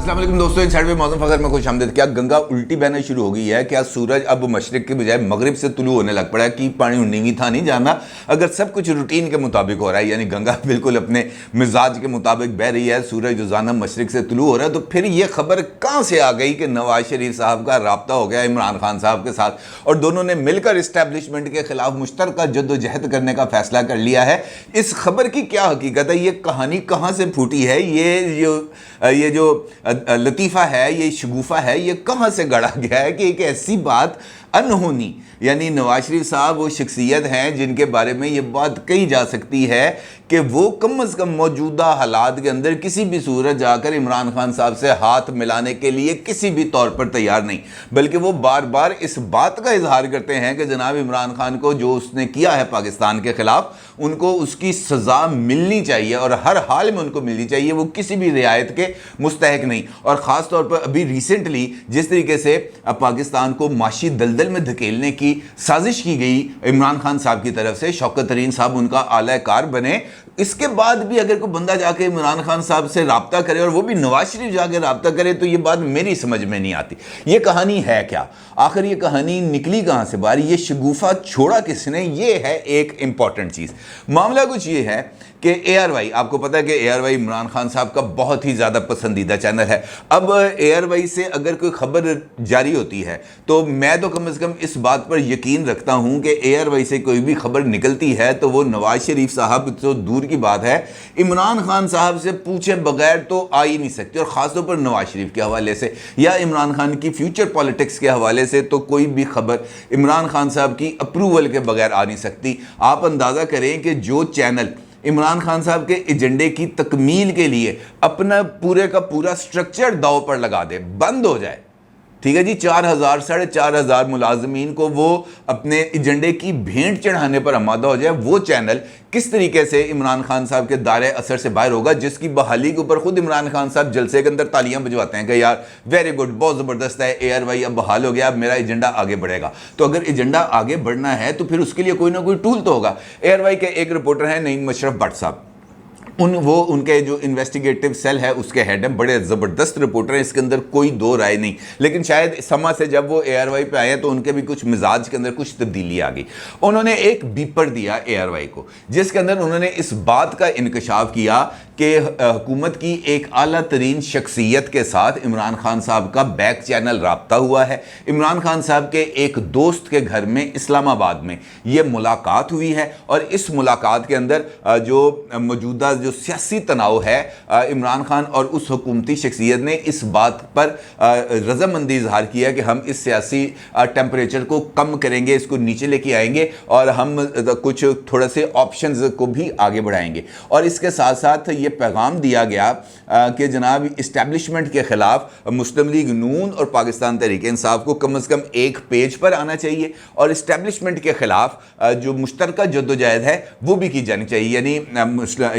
अस्सलाम वालेकुम दोस्तों, इनसाइड में मौसम फखर में खुश आमदीद। क्या गंगा उल्टी बहना शुरू हो गई है? क्या सूरज अब मशरिक के बजाय मगरिब से तुलू होने लग पड़ा है? कि पानी नीवी था नहीं जाना। अगर सब कुछ रूटीन के मुताबिक हो रहा है, यानी गंगा बिल्कुल अपने मिजाज के मुताबिक बह रही है, सूरज रोजाना मशरिक से तुलू हो रहा है, तो फिर ये खबर कहाँ से आ गई कि नवाज शरीफ साहब का राब्ता हो गया इमरान खान साहब के साथ और दोनों ने मिलकर इस्टेब्लिशमेंट के खिलाफ मुश्तरका जद्दोजहद करने का फैसला कर लिया है? इस खबर की क्या हकीकत है? ये कहानी कहाँ से फूटी है? ये जो लतीफ़ा है, ये शगुफा है, ये कहाँ से गढ़ा गया है कि एक ऐसी बात अनहोनी, यानी नवाज शरीफ साहब वो शख्सियत हैं जिनके बारे में ये बात कही जा सकती है कि वो कम अज़ कम मौजूदा हालात के अंदर किसी भी सूरत जाकर इमरान खान साहब से हाथ मिलाने के लिए किसी भी तौर पर तैयार नहीं, बल्कि वो बार बार इस बात का इजहार करते हैं कि जनाब इमरान खान को जो उसने किया है पाकिस्तान के खिलाफ, उनको उसकी सज़ा मिलनी चाहिए और हर हाल में उनको मिलनी चाहिए, वो किसी भी रियायत के मुस्तहक नहीं। और ख़ास तौर पर अभी रिसेंटली जिस तरीके से पाकिस्तान को माशी दलदल में धकेलने की साजिश की गई इमरान खान साहब की तरफ से, शौकत तरीन साहब उनका आला कार बने, इसके बाद भी अगर कोई बंदा जाके इमरान खान साहब से राब्ता करे और वो भी नवाज शरीफ जाके राब्ता करे, तो ये बात मेरी समझ में नहीं आती। ये कहानी है क्या आखिर? ये कहानी निकली कहाँ से बाहर? ये शगुफा छोड़ा किसने? ये है एक इंपॉर्टेंट चीज़। मामला कुछ ये है कि ARY, आपको पता है कि ARY इमरान खान साहब का बहुत ही ज़्यादा पसंदीदा चैनल है। अब ARY से अगर कोई खबर जारी होती है तो मैं तो कम से कम इस बात पर यकीन रखता हूं कि ARY से कोई भी खबर निकलती है तो वो नवाज शरीफ साहब तो दूर की बात है, इमरान खान साहब से पूछे बगैर तो आ ही नहीं सकती। और ख़ासतौर पर नवाज शरीफ के हवाले से या इमरान खान की फ्यूचर पॉलिटिक्स के हवाले से तो कोई भी खबर इमरान खान साहब की अप्रूवल के बगैर आ नहीं सकती। आप अंदाज़ा करें कि जो चैनल इमरान खान साहब के एजेंडे की तकमील के लिए अपना पूरे का पूरा स्ट्रक्चर दाव पर लगा दे, बंद हो जाए, ठीक है जी, 4,000 4,500 मुलाजमीन को वो अपने एजेंडे की भेंट चढ़ाने पर आमादा हो जाए, वो चैनल किस तरीके से इमरान खान साहब के दायरे असर से बाहर होगा, जिसकी बहाली के ऊपर खुद इमरान खान साहब जलसे के अंदर तालियां बजवाते हैं कि यार वेरी गुड, बहुत ज़बरदस्त है, ARY अब बहाल हो गया, अब मेरा एजेंडा आगे बढ़ेगा। तो अगर एजेंडा आगे बढ़ना है तो फिर उसके लिए कोई ना कोई टूल तो होगा। ARY के एक रिपोर्टर हैं नईम मशरफ भट्ट साहब, उनके जो इन्वेस्टिगेटिव सेल है उसके हेड हैं, बड़े ज़बरदस्त रिपोर्टर हैं, इसके अंदर कोई दो राय नहीं। लेकिन शायद समा से जब वो ARY पे आए तो उनके भी कुछ मिजाज के अंदर कुछ तब्दीली आ गई। उन्होंने एक बीपर दिया ARY को, जिसके अंदर उन्होंने इस बात का इंकशाफ किया कि हुकूमत की एक आला तरीन शख्सियत के साथ इमरान खान साहब का बैक चैनल राब्ता हुआ है। इमरान खान साहब के एक दोस्त के घर में इस्लामाबाद में ये मुलाकात हुई है और इस मुलाकात के अंदर जो मौजूदा जो सियासी तनाव है, इमरान खान और उस हुकूमती शख्सियत ने इस बात पर रज़ामंदी इजहार किया कि हम इस सियासी टेम्परेचर को कम करेंगे, इसको नीचे लेके आएंगे और हम कुछ थोड़े से ऑप्शंस को भी आगे बढ़ाएंगे। और इसके साथ साथ ये पैगाम दिया गया कि जनाब इस्टेब्लिशमेंट के खिलाफ मुस्लिम लीग नून और पाकिस्तान तहरीक इंसाफ को कम से कम एक पेज पर आना चाहिए और इस्टेब्लिशमेंट के खिलाफ जो मुश्तरका जद्दोजहद है वो भी की जानी चाहिए।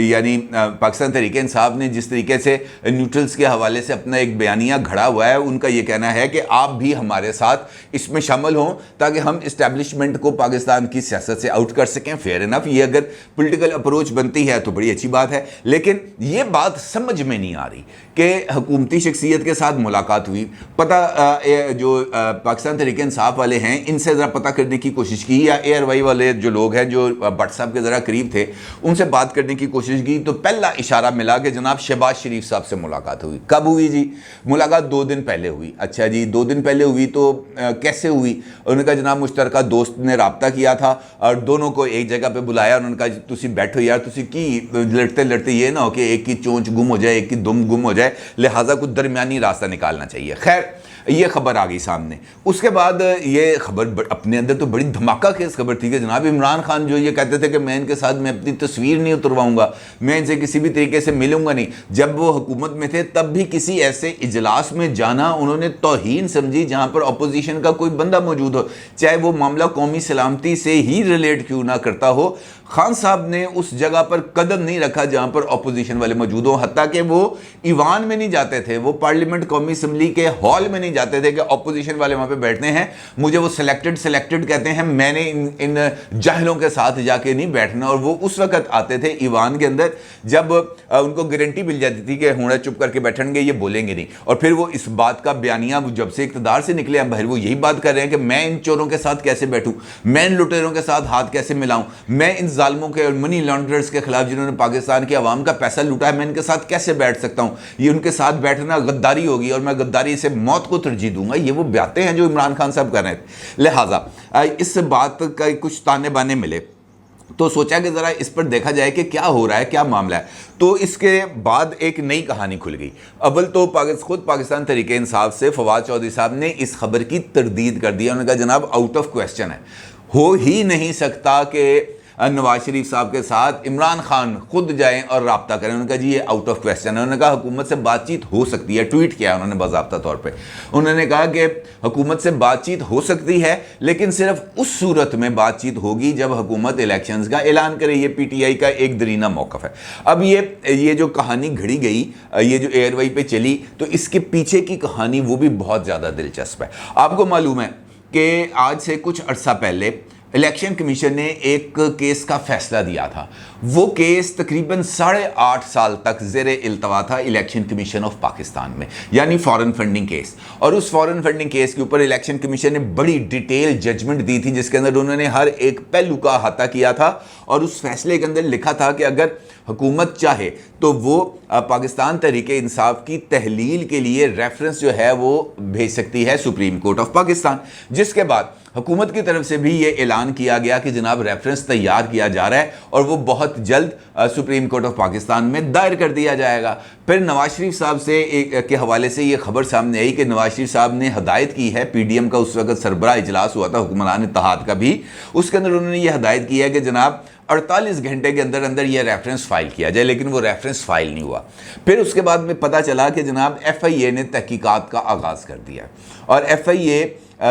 यानी पाकिस्तान तहरीक इंसाफ ने जिस तरीके से न्यूट्रल्स के हवाले से अपना एक बयानिया घड़ा हुआ है, उनका ये कहना है कि आप भी हमारे साथ इसमें शामिल हों ताकि हम इस्टेब्लिशमेंट को पाकिस्तान की सियासत से आउट कर सकें। फेयर इनफ, ये अगर पॉलिटिकल अप्रोच बनती है तो बड़ी अच्छी बात है, लेकिन ये बात समझ में नहीं आ रही कि हुकूमती शख्सियत के साथ मुलाकात हुई। जो पाकिस्तान तहरीक इंसाफ वाले हैं इनसे ज़रा पता करने की कोशिश की, या ARY वाले जो लोग हैं जो भट्ट साहब के ज़रा करीब थे उनसे बात करने की कोशिश की, तो पहला इशारा मिला कि जनाब शहबाज शरीफ साहब से मुलाकात हुई। कब हुई जी? मुलाकात 2 दिन पहले हुई। अच्छा जी, 2 दिन पहले हुई तो कैसे हुई? उन्होंने कहा जनाब मुश्तरका दोस्त ने राब्ता किया था और दोनों को एक जगह पर बुलाया। उन्होंने कहा तुसी बैठो यार, तुसी की लड़ते लड़ते ये ना हो कि एक की चोंच गुम हो जाए, एक की दुम गुम हो जाए, लिहाजा कुछ दरमियानी रास्ता निकालना चाहिए। खैर ये खबर आ गई सामने। उसके बाद ये खबर अपने अंदर तो बड़ी धमाका खेज खबर थी कि जनाब इमरान खान जो ये कहते थे कि मैं इनके साथ मैं अपनी तस्वीर नहीं उतरवाऊंगा, मैं इनसे किसी भी तरीके से मिलूंगा नहीं। जब वो हुकूमत में थे तब भी किसी ऐसे इजलास में जाना उन्होंने तौहीन समझी जहां पर अपोजिशन का कोई बंदा मौजूद हो, चाहे वो मामला कौमी सलामती से ही रिलेट क्यों ना करता हो। खान साहब ने उस जगह पर कदम नहीं रखा जहां पर अपोजिशन वाले मौजूद हों, हत्ता कि वो ईवान में नहीं जाते थे, वो पार्लियामेंट कौमी असम्बली के हॉल में नहीं जाते थे कि अपोजिशन वाले वहां पे बैठने हैं, मुझे वो सिलेक्टेड कहते हैं, मैंने इन जाहिलों के साथ जाके नहीं बैठना। और वो उस वक्त आते थे ईवान के अंदर जब उनको गारंटी मिल जाती थी कि हुड़ा चुप करके बैठेंगे, ये बोलेंगे नहीं। और फिर वो इस बात का बयानिया जब से इक़्तिदार से निकले हैं बाहर, वो यही बात कर रहे हैं कि मैं इन चोरों के साथ कैसे बैठूं, मैं इन लुटेरों के साथ हाथ कैसे मिलाऊं, मैं इन जालिमों के और मनी लॉन्ड्रर्स के खिलाफ जिन्होंने पाकिस्तान की आवाम का पैसा लूटा है, मैं इनके साथ कैसे बैठ सकता हूं। ये उनके साथ बैठना गद्दारी होगी और मैं गद्दारी से मौत को तरजीह दूंगा। ये वो बातें हैं जो इमरान खान साहब कर रहे थे। लिहाजा इस बात का कुछ ताने बाने मिले तो सोचा कि ज़रा इस पर देखा जाए कि क्या हो रहा है, क्या मामला है। तो इसके बाद एक नई कहानी खुल गई। अव्वल तो खुद पाकिस्तान तहरीक इंसाफ से फवाद चौधरी साहब ने इस खबर की तरदीद कर दी। उन्होंने कहा जनाब आउट ऑफ क्वेश्चन है, हो ही नहीं सकता कि नवाज शरीफ साहब के साथ इमरान खान खुद जाएं और राब्ता करें। उन्होंने कहा जी ये आउट ऑफ क्वेश्चन है। उन्होंने कहा हुकूमत से बातचीत हो सकती है, ट्वीट किया उन्होंने बाज़ाब्ता तौर पे। उन्होंने कहा कि हुकूमत से बातचीत हो सकती है लेकिन सिर्फ उस सूरत में बातचीत होगी जब हुकूमत इलेक्शंस का ऐलान करे। ये पीटीआई का एक दरीना मौक़िफ़ है। अब ये जो कहानी घड़ी गई, ये जो एयरवाई पे चली, तो इसके पीछे की कहानी वो भी बहुत ज़्यादा दिलचस्प है। आपको मालूम है कि आज से कुछ अरसा पहले इलेक्शन कमीशन ने एक केस का फैसला दिया था। वो केस तकरीबन 8.5 साल तक ज़ेरे इल्तवा था इलेक्शन कमीशन ऑफ पाकिस्तान में, यानी फॉरेन फंडिंग केस। और उस फॉरेन फंडिंग केस के ऊपर इलेक्शन कमीशन ने बड़ी डिटेल जजमेंट दी थी जिसके अंदर उन्होंने हर एक पहलू का अहाता किया था। और उस फैसले के अंदर लिखा था कि अगर हुकूमत चाहे तो वो पाकिस्तान तहरीक इंसाफ की तहलील के लिए रेफरेंस जो है वो भेज सकती है सुप्रीम कोर्ट ऑफ पाकिस्तान। जिसके बाद हुकूमत की तरफ से भी ये ऐलान किया गया कि जनाब रेफरेंस तैयार किया जा रहा है और वो बहुत जल्द सुप्रीम कोर्ट ऑफ पाकिस्तान में दायर कर दिया जाएगा। फिर नवाज शरीफ साहब के हवाले से ये खबर सामने आई कि नवाज शरीफ साहब ने हदायत की है, पीडीएम का उस वक्त सरबराह इजलास हुआ था हुक्मरान इत्तेहाद का भी, उसके अंदर उन्होंने ये हदायत की है कि जनाब 48 घंटे के अंदर अंदर ये रेफरेंस फाइल किया जाए, लेकिन वो रेफरेंस फाइल नहीं हुआ। फिर उसके बाद में पता चला कि जनाब FIA ने तहकीकात का आगाज़ कर दिया और FIA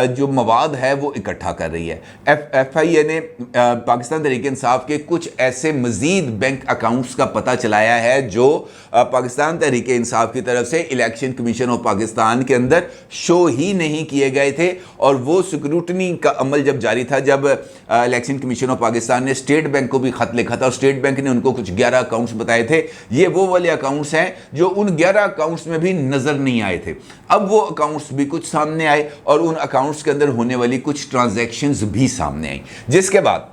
जो मवाद है वो इकट्ठा कर रही है। FIA ने पाकिस्तान तहरीक इंसाफ के कुछ ऐसे मज़ीद बैंक अकाउंट्स का पता चलाया है जो पाकिस्तान तहरीक इंसाफ की तरफ से इलेक्शन कमीशन ऑफ पाकिस्तान के अंदर शो ही नहीं किए गए थे। और वो स्क्रूटनी का अमल जब जारी था, जब इलेक्शन कमीशन ऑफ पाकिस्तान ने स्टेट बैंक को भी ख़त लिखा था और स्टेट बैंक ने उनको कुछ 11 अकाउंट्स बताए थे। ये वो वाले अकाउंट्स हैं जो उन 11 अकाउंट्स में भी नज़र नहीं आए थे। अब वो अकाउंट्स भी कुछ सामने आए और उन अकाउंट्स के अंदर होने वाली कुछ ट्रांजैक्शंस भी सामने आई, जिसके बाद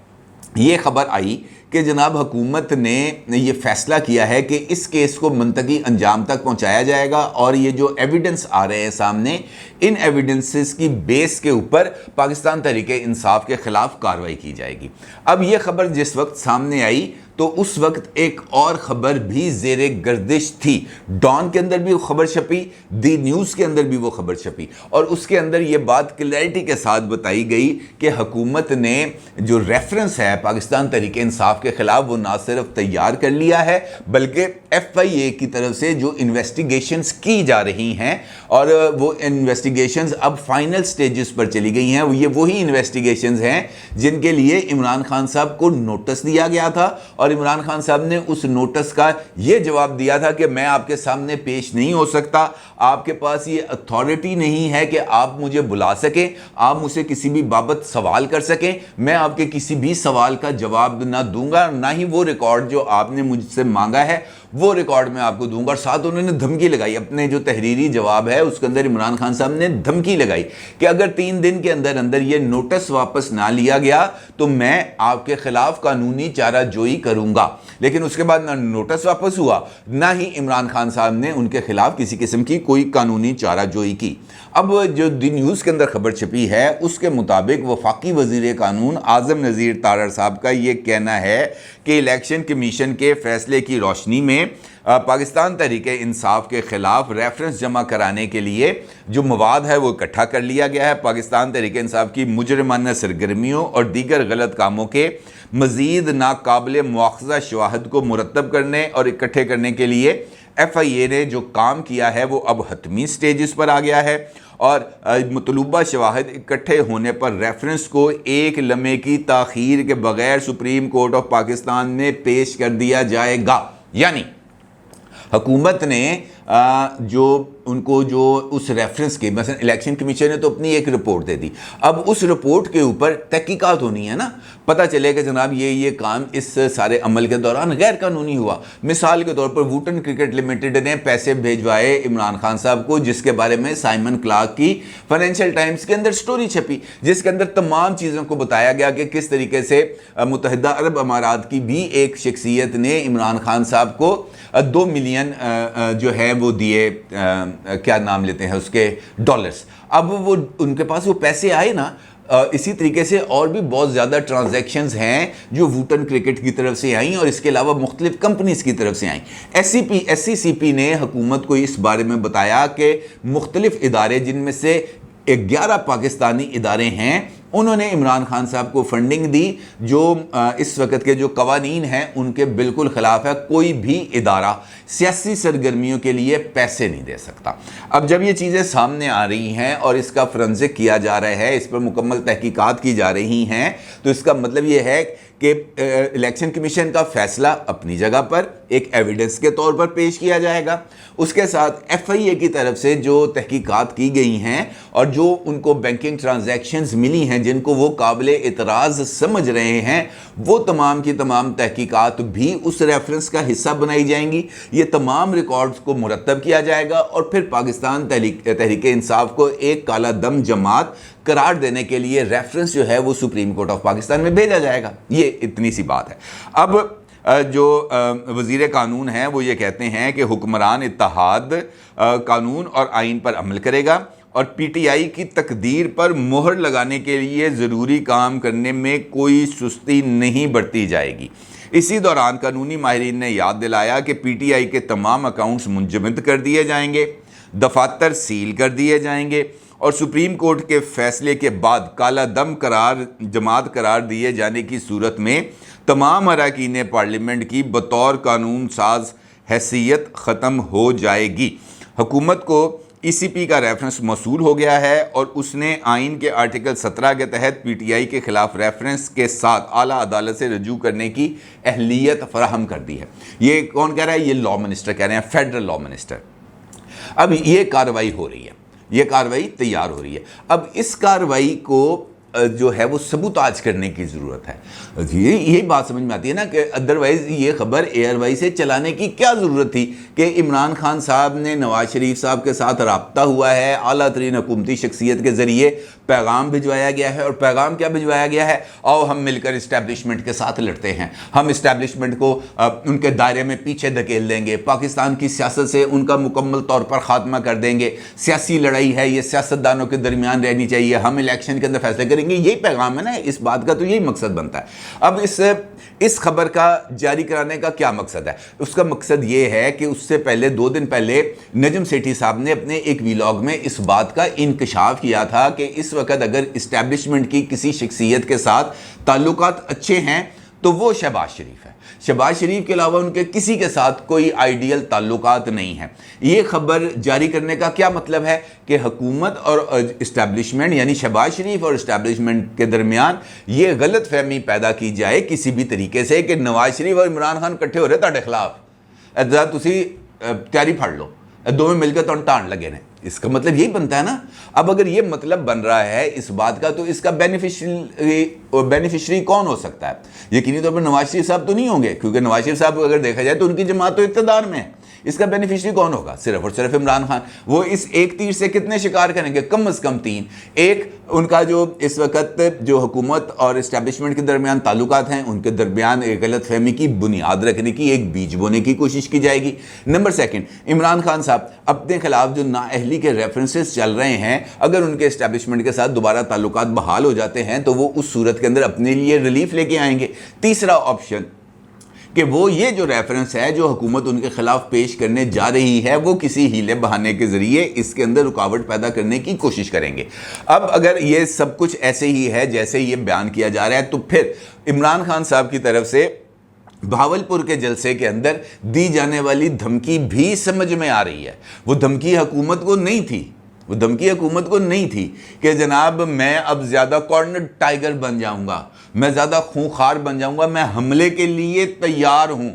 ये खबर आई कि जनाब हुकूमत ने ये फ़ैसला किया है कि इस केस को मुंतकी अंजाम तक पहुंचाया जाएगा और ये जो एविडेंस आ रहे हैं सामने, इन एविडेंसेस की बेस के ऊपर पाकिस्तान तहरीक इंसाफ के ख़िलाफ़ कार्रवाई की जाएगी। अब ये खबर जिस वक्त सामने आई तो उस वक्त एक और ख़बर भी ज़ेरे गर्दिश थी। डॉन के अंदर भी वो खबर छपी, दी न्यूज़ के अंदर भी वो खबर छपी और उसके अंदर ये बात क्लैरिटी के साथ बताई गई कि हुकूमत ने जो रेफरेंस है पाकिस्तान तहरीक इंसाफ के ख़िलाफ़ वो ना सिर्फ तैयार कर लिया है बल्कि FIA की तरफ से जो इन्वेस्टिगेशंस की जा रही हैं और वो इन्वेस्टिगेशंस अब फाइनल स्टेजेस पर चली गई हैं। ये वही इन्वेस्टिगेशंस हैं जिनके लिए इमरान खान साहब को नोटिस दिया गया था और इमरान खान साहब ने उस नोटिस का ये जवाब दिया था कि मैं आपके सामने पेश नहीं हो सकता, आपके पास ये अथॉरिटी नहीं है कि आप मुझे बुला सकें, आप मुझसे किसी भी बाबत सवाल कर सकें, मैं आपके किसी भी सवाल का जवाब ना दूंगा, ना ही वो रिकॉर्ड जो आपने मुझसे मांगा है वो रिकॉर्ड मैं आपको दूंगा। और साथ उन्होंने धमकी लगाई, अपने जो तहरीरी जवाब है उसके अंदर इमरान खान साहब ने धमकी लगाई कि अगर 3 दिन के अंदर अंदर ये नोटिस वापस ना लिया गया तो मैं आपके खिलाफ कानूनी चाराजोई करूंगा। लेकिन उसके बाद ना नोटिस वापस हुआ, ना ही इमरान खान साहब ने उनके खिलाफ किसी किस्म की कोई कानूनी चाराजोई की। अब जो दी न्यूज़ के अंदर खबर छपी है उसके मुताबिक वफाकी वज़ीर कानून आज़म नज़ीर तारड़ साहब का ये कहना है कि इलेक्शन कमीशन के फैसले की रोशनी में पाकिस्तान तहरीक इंसाफ के ख़िलाफ़ रेफरेंस जमा कराने के लिए जो मवाद है वो इकट्ठा कर लिया गया है। पाकिस्तान तहरीक इंसाफ की मुजरिमाना सरगर्मियों और दीगर गलत कामों के मज़ीद नाकाबिल मुआख़ज़ा शवाहद को मुरतब करने और इकट्ठे करने के लिए FIA ने जो काम किया है वो अब हतमी स्टेजेस पर आ गया है اور مطلوبہ شواہد اکٹھے ہونے پر ریفرنس کو ایک لمحے کی تاخیر کے بغیر سپریم کورٹ آف پاکستان میں پیش کر دیا جائے گا. یعنی حکومت نے جو ان کو جو اس ریفرنس کے مثلا الیکشن کمیشن نے تو اپنی ایک رپورٹ دے دی, اب اس رپورٹ کے اوپر تحقیقات ہونی ہے نا, پتہ چلے کہ جناب یہ کام اس سارے عمل کے دوران غیر قانونی ہوا. مثال کے طور پر ووٹن کرکٹ لمیٹڈ نے پیسے بھیجوائے عمران خان صاحب کو, جس کے بارے میں سائمن کلارک کی فائنینشیل ٹائمز کے اندر سٹوری چھپی, جس کے اندر تمام چیزوں کو بتایا گیا کہ کس طریقے سے متحدہ عرب امارات کی بھی ایک شخصیت نے عمران خان صاحب کو 2 ملین جو ہے وہ دیے, کیا نام لیتے ہیں اس کے, ڈالرز. اب وہ ان کے پاس وہ پیسے آئے نا, اسی طریقے سے اور بھی بہت زیادہ ٹرانزیکشنز ہیں جو ووٹن کرکٹ کی طرف سے آئیں اور اس کے علاوہ مختلف کمپنیز کی طرف سے آئیں. ایس سی سی پی نے حکومت کو اس بارے میں بتایا کہ مختلف ادارے, جن میں سے 11 پاکستانی ادارے ہیں, انہوں نے عمران خان صاحب کو فنڈنگ دی جو اس وقت کے جو قوانین ہیں ان کے بالکل خلاف ہے. کوئی بھی ادارہ سیاسی سرگرمیوں کے لیے پیسے نہیں دے سکتا. اب جب یہ چیزیں سامنے آ رہی ہیں اور اس کا فرنزک کیا جا رہا ہے, اس پر مکمل تحقیقات کی جا رہی ہیں, تو اس کا مطلب یہ ہے کہ الیکشن کمیشن کا فیصلہ اپنی جگہ پر ایک ایویڈنس کے طور پر پیش کیا جائے گا. اس کے ساتھ ایف آئی اے کی طرف سے جو تحقیقات کی گئی ہیں اور جو ان کو بینکنگ ٹرانزیکشنز ملی ہیں جن کو وہ قابل اعتراض سمجھ رہے ہیں, وہ تمام کی تمام تحقیقات بھی اس ریفرنس کا حصہ بنائی جائیں گی. یہ تمام ریکارڈز کو مرتب کیا جائے گا اور پھر پاکستان تحریک انصاف کو ایک کالا دم جماعت قرار دینے کے لیے ریفرنس جو ہے وہ سپریم کورٹ آف پاکستان میں بھیجا جائے گا. یہ اتنی سی بات ہے. اب جو وزیر قانون ہیں وہ یہ کہتے ہیں کہ حکمران اتحاد قانون اور آئین پر عمل کرے گا اور پی ٹی آئی کی تقدیر پر مہر لگانے کے لیے ضروری کام کرنے میں کوئی سستی نہیں برتی جائے گی. اسی دوران قانونی ماہرین نے یاد دلایا کہ پی ٹی آئی کے تمام اکاؤنٹس منجمد کر دیے جائیں گے, دفاتر سیل کر دیے جائیں گے اور سپریم کورٹ کے فیصلے کے بعد کالا دم جماعت قرار دیے جانے کی صورت میں تمام اراکین پارلیمنٹ کی بطور قانون ساز حیثیت ختم ہو جائے گی. حکومت کو ای سی پی کا ریفرنس موصول ہو گیا ہے اور اس نے آئین کے آرٹیکل 17 کے تحت پی ٹی آئی کے خلاف ریفرنس کے ساتھ اعلیٰ عدالت سے رجوع کرنے کی اہلیت فراہم کر دی ہے. یہ کون کہہ رہا ہے؟ یہ لا منسٹر کہہ رہے ہیں, فیڈرل لا منسٹر. اب یہ کارروائی ہو رہی ہے, یہ کارروائی تیار ہو رہی ہے. اب اس کارروائی کو جو ہے وہ سبوتاج کرنے کی ضرورت ہے. یہی بات سمجھ میں آتی ہے نا کہ ادروائز یہ خبر ایئر وائی سے چلانے کی کیا ضرورت تھی کہ عمران خان صاحب نے نواز شریف صاحب کے ساتھ رابطہ ہوا ہے, اعلیٰ ترین حکومتی شخصیت کے ذریعے پیغام بھجوایا گیا ہے. اور پیغام کیا بھجوایا گیا ہے؟ آؤ ہم مل کر اسٹیبلشمنٹ کے ساتھ لڑتے ہیں, ہم اسٹیبلشمنٹ کو ان کے دائرے میں پیچھے دھکیل دیں گے, پاکستان کی سیاست سے ان کا مکمل طور پر خاتمہ کر دیں گے, سیاسی لڑائی ہے یہ سیاستدانوں کے درمیان رہنی چاہیے, ہم الیکشن کے اندر فیصلے کریں گے. یہی پیغام ہے نا اس بات کا, تو یہی مقصد بنتا ہے. اب اس خبر کا جاری کرانے کا کیا مقصد ہے؟ اس کا مقصد یہ ہے کہ اس سے پہلے 2 دن پہلے نجم سیٹھی صاحب نے اپنے ایک ویلاگ میں اس بات کا انکشاف کیا تھا کہ اس وقت اگر اسٹیبلشمنٹ کی کسی شخصیت کے ساتھ تعلقات اچھے ہیں تو وہ شہباز شریف ہے. شہباز شریف کے علاوہ ان کے کسی کے ساتھ کوئی آئیڈیل تعلقات نہیں ہیں. یہ خبر جاری کرنے کا کیا مطلب ہے کہ حکومت اور اسٹیبلشمنٹ یعنی شہباز شریف اور اسٹیبلشمنٹ کے درمیان یہ غلط فہمی پیدا کی جائے کسی بھی طریقے سے کہ نواز شریف اور عمران خان کٹھے ہو رہے تاڑے خلاف, تسی تیاری پھڑ لو, دونوں مل کے ٹان لگے نے. اس کا مطلب یہی بنتا ہے نا. اب اگر یہ مطلب بن رہا ہے اس بات کا, تو اس کا بینیفیشری کون ہو سکتا ہے؟ یقینی طور پر نواز شریف صاحب تو نہیں ہوں گے, کیونکہ نواز شریف صاحب اگر دیکھا جائے تو ان کی جماعت تو اقتدار میں ہے. اس کا بینیفیشری کون ہوگا؟ صرف اور صرف عمران خان. وہ اس ایک تیر سے کتنے شکار کریں گے؟ کم از کم 3. ایک, ان کا جو اس وقت جو حکومت اور اسٹیبلشمنٹ کے درمیان تعلقات ہیں ان کے درمیان ایک غلط فہمی کی بنیاد رکھنے کی, ایک بیج بونے کی کوشش کی جائے گی. نمبر 2, عمران خان صاحب اپنے خلاف جو نااہلی کے ریفرنسز چل رہے ہیں, اگر ان کے اسٹیبلشمنٹ کے ساتھ دوبارہ تعلقات بحال ہو جاتے ہیں تو وہ اس صورت کے اندر اپنے لیے ریلیف لے کے آئیں گے. تیسرا آپشن کہ وہ یہ جو ریفرنس ہے جو حکومت ان کے خلاف پیش کرنے جا رہی ہے وہ کسی ہیلے بہانے کے ذریعے اس کے اندر رکاوٹ پیدا کرنے کی کوشش کریں گے. اب اگر یہ سب کچھ ایسے ہی ہے جیسے یہ بیان کیا جا رہا ہے, تو پھر عمران خان صاحب کی طرف سے بھاولپور کے جلسے کے اندر دی جانے والی دھمکی بھی سمجھ میں آ رہی ہے. وہ دھمکی حکومت کو نہیں تھی, وہ دھمکی حکومت کو نہیں تھی کہ جناب میں اب زیادہ کارنر ٹائگر بن جاؤں گا، میں زیادہ خونخوار بن جاؤں گا، میں حملے کے لیے تیار ہوں.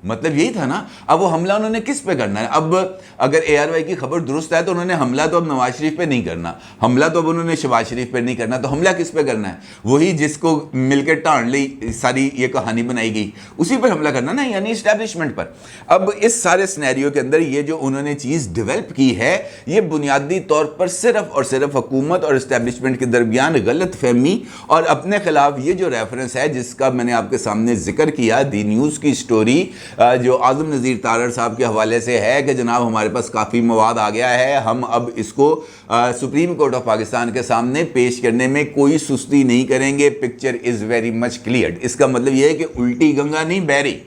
مطلب یہی تھا نا. اب وہ حملہ انہوں نے کس پہ کرنا ہے؟ اب اگر اے آر وائی کی خبر درست ہے تو انہوں نے حملہ تو اب نواز شریف پہ نہیں کرنا، حملہ تو اب انہوں نے شہباز شریف پہ نہیں کرنا، تو حملہ کس پہ کرنا ہے؟ وہی جس کو مل کے ٹانڈ لی ساری یہ کہانی بنائی گئی، اسی پہ حملہ کرنا نا، یعنی اسٹیبلشمنٹ پر. اب اس سارے سینیریو کے اندر یہ جو انہوں نے چیز ڈیولپ کی ہے، یہ بنیادی طور پر صرف اور صرف حکومت اور اسٹیبلشمنٹ کے درمیان غلط فہمی اور اپنے خلاف یہ جو ریفرنس ہے جس کا میں نے آپ کے سامنے ذکر کیا، دی نیوز کی سٹوری جو اعظم نذیر تارڑ صاحب کے حوالے سے ہے کہ جناب ہمارے پاس کافی مواد آ گیا ہے، ہم اب اس کو سپریم کورٹ آف پاکستان کے سامنے پیش کرنے میں کوئی سستی نہیں کریں گے. Picture is very much clear. اس کا مطلب یہ ہے کہ الٹی گنگا نہیں بہہ رہی،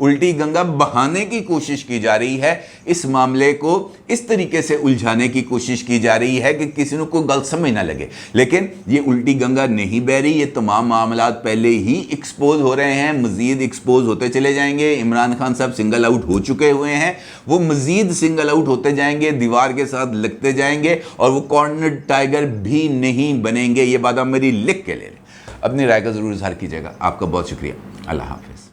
الٹی گنگا بہانے کی کوشش کی جا رہی ہے، اس معاملے کو اس طریقے سے الجھانے کی کوشش کی جا رہی ہے کہ کسی کو غلط سمجھ نہ لگے. لیکن یہ الٹی گنگا نہیں بہہ رہی، یہ تمام معاملات پہلے ہی ایکسپوز ہو رہے ہیں، مزید ایکسپوز ہوتے چلے جائیں گے. عمران خان صاحب سنگل آؤٹ ہو چکے ہوئے ہیں، وہ مزید سنگل آؤٹ ہوتے جائیں گے، دیوار کے ساتھ لگتے جائیں گے، اور وہ کارنر ٹائگر بھی نہیں بنیں گے. یہ بات آپ میری لکھ کے لے لیں. اپنی رائے کا ضرور اظہار کیجیے گا. آپ کا بہت شکریہ. اللہ حافظ.